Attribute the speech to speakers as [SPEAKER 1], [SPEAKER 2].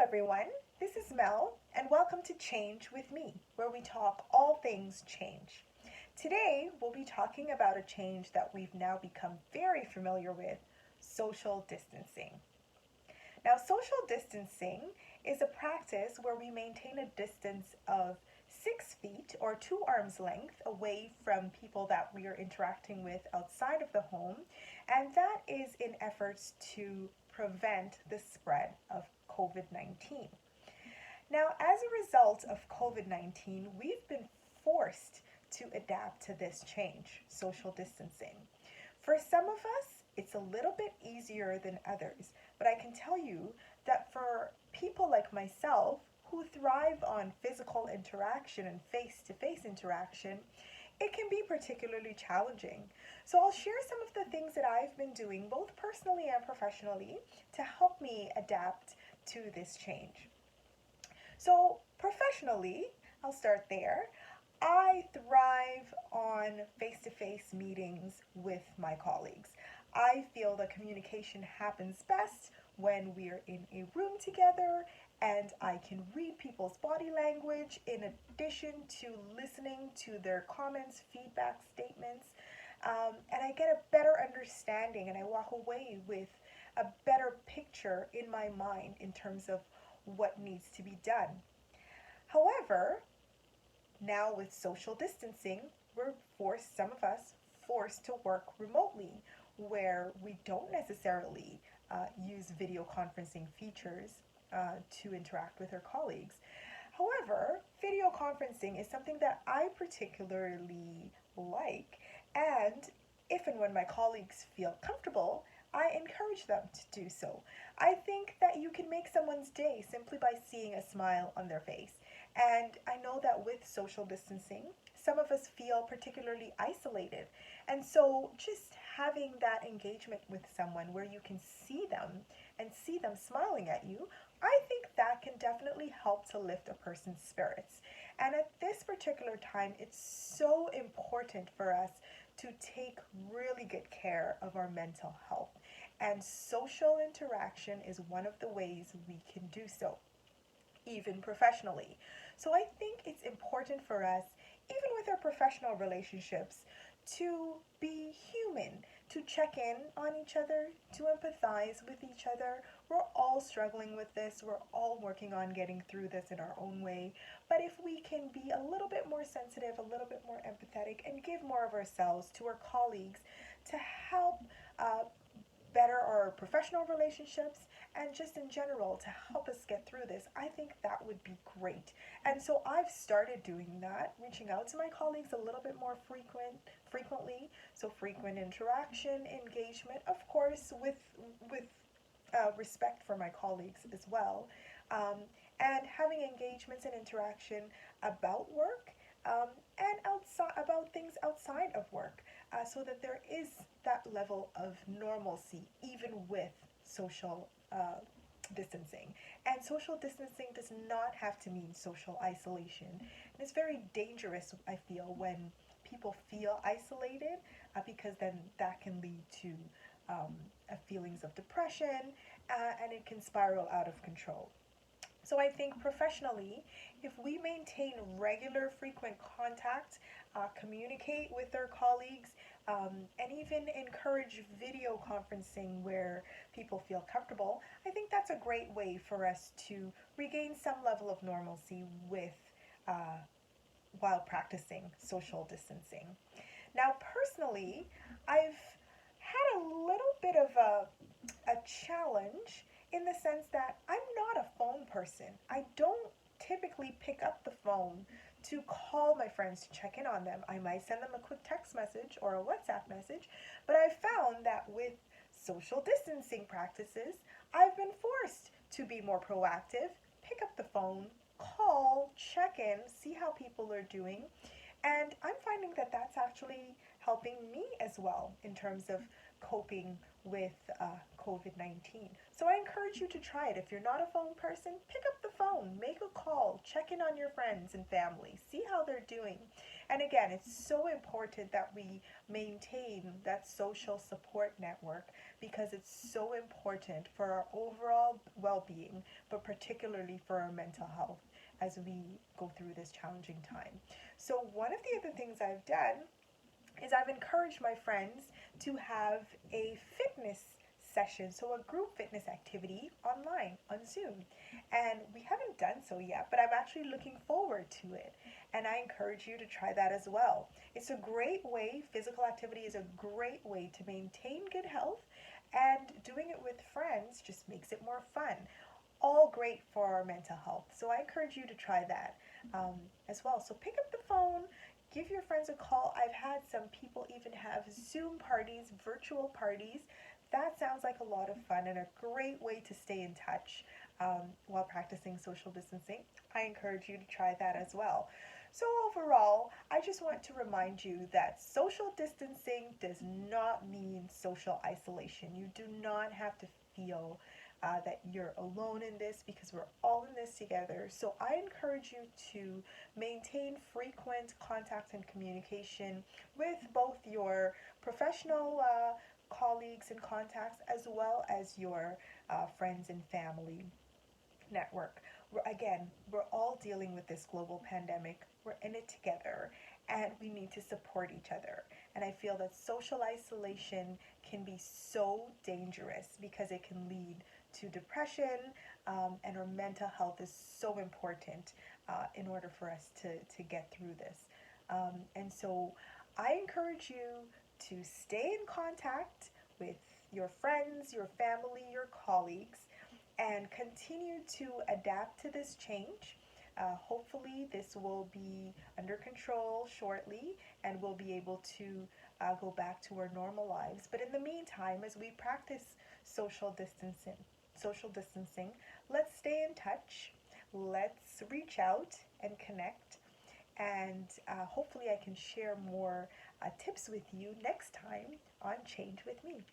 [SPEAKER 1] everyone. This is Mel, and welcome to Change with Me, where we talk all things change. Today, we'll be talking about a change that we've now become very familiar with: social distancing. Now, social distancing is a practice where we maintain a distance of 6 feet or 2 arms length away from people that we are interacting with outside of the home, and that is in efforts to prevent the spread of COVID 19. Now, as a result of COVID 19, we've been forced to adapt to this change, social distancing. For some of us, it's a little bit easier than others, but I can tell you that for people like myself who thrive on physical interaction and face to face interaction, it can be particularly challenging. So, I'll share some of the things that I've been doing, both personally and professionally, to help me adapt to this change. So, professionally, I'll start there. I thrive on face to face meetings with my colleagues. I feel that communication happens best when we're in a room together and I can read people's body language in addition to listening to their comments, feedback statements, and I get a better understanding and I walk away with a better picture in my mind in terms of what needs to be done. However, now with social distancing, we're forced, some of us, forced to work remotely where we don't necessarily use video conferencing features to interact with our colleagues. However, video conferencing is something that I particularly like, and if and when my colleagues feel comfortable, I encourage them to do so. I think that you can make someone's day simply by seeing a smile on their face. And I know that with social distancing, some of us feel particularly isolated. And so just having that engagement with someone where you can see them and see them smiling at you, I think that can definitely help to lift a person's spirits. And at this particular time, it's so important for us to take really good care of our mental health. And social interaction is one of the ways we can do so, even professionally. So I think it's important for us, even with our professional relationships, to be human, to check in on each other, to empathize with each other. We're all struggling with this. We're all working on getting through this in our own way. But if we can be a little bit more sensitive, a little bit more empathetic, and give more of ourselves to our colleagues to help better our professional relationships and just in general to help us get through this, I think that would be great. And so I've started doing that, reaching out to my colleagues a little bit more frequently. So frequent interaction, engagement, of course, with respect for my colleagues as well, and having engagements and interaction about work, and outside about things outside of work, so that there is that level of normalcy even with social distancing. And social distancing does not have to mean social isolation. And it's very dangerous, I feel, when people feel isolated, because then that can lead to feelings of depression, and it can spiral out of control. So I think professionally, if we maintain regular, frequent contact, communicate with our colleagues, and even encourage video conferencing where people feel comfortable, I think that's a great way for us to regain some level of normalcy with uh, while practicing social distancing. Now, personally, I've had a little bit of a challenge in the sense that I'm not a phone person. I don't typically pick up the phone to call my friends to check in on them. I might send them a quick text message or a WhatsApp message, but I found that with social distancing practices, I've been forced to be more proactive, pick up the phone, call, check in, see how people are doing, and I'm finding that that's actually helping me as well in terms of coping with COVID 19. So I encourage you to try it. If you're not a phone person, pick up the phone, make a call, check in on your friends and family, see how they're doing. And again, it's so important that we maintain that social support network because it's so important for our overall well being, but particularly for our mental health as we go through this challenging time. So, one of the other things I've done is I've encouraged my friends to have a fitness session, so a group fitness activity online on Zoom. And we haven't done so yet, but I'm actually looking forward to it. And I encourage you to try that as well. It's a great way, physical activity is a great way to maintain good health, and doing it with friends just makes it more fun. All great for our mental health. So I encourage you to try that as well. So pick up the phone, give your friends a call. I've had some people even have Zoom parties, virtual parties. That sounds like a lot of fun and a great way to stay in touch while practicing social distancing. I encourage you to try that as well. So, overall, I just want to remind you that social distancing does not mean social isolation. You do not have to feel that you're alone in this because we're all in this together. So I encourage you to maintain frequent contact and communication with both your professional colleagues and contacts as well as your friends and family network. We're all dealing with this global pandemic. We're in it together and we need to support each other. And I feel that social isolation can be so dangerous because it can lead to depression, and our mental health is so important in order for us to get through this. And so I encourage you to stay in contact with your friends, your family, your colleagues, and continue to adapt to this change. Hopefully, this will be under control shortly and we'll be able to go back to our normal lives. But in the meantime, as we practice social distancing, social distancing, let's stay in touch. Let's reach out and connect. And hopefully, I can share more tips with you next time on Change with Me.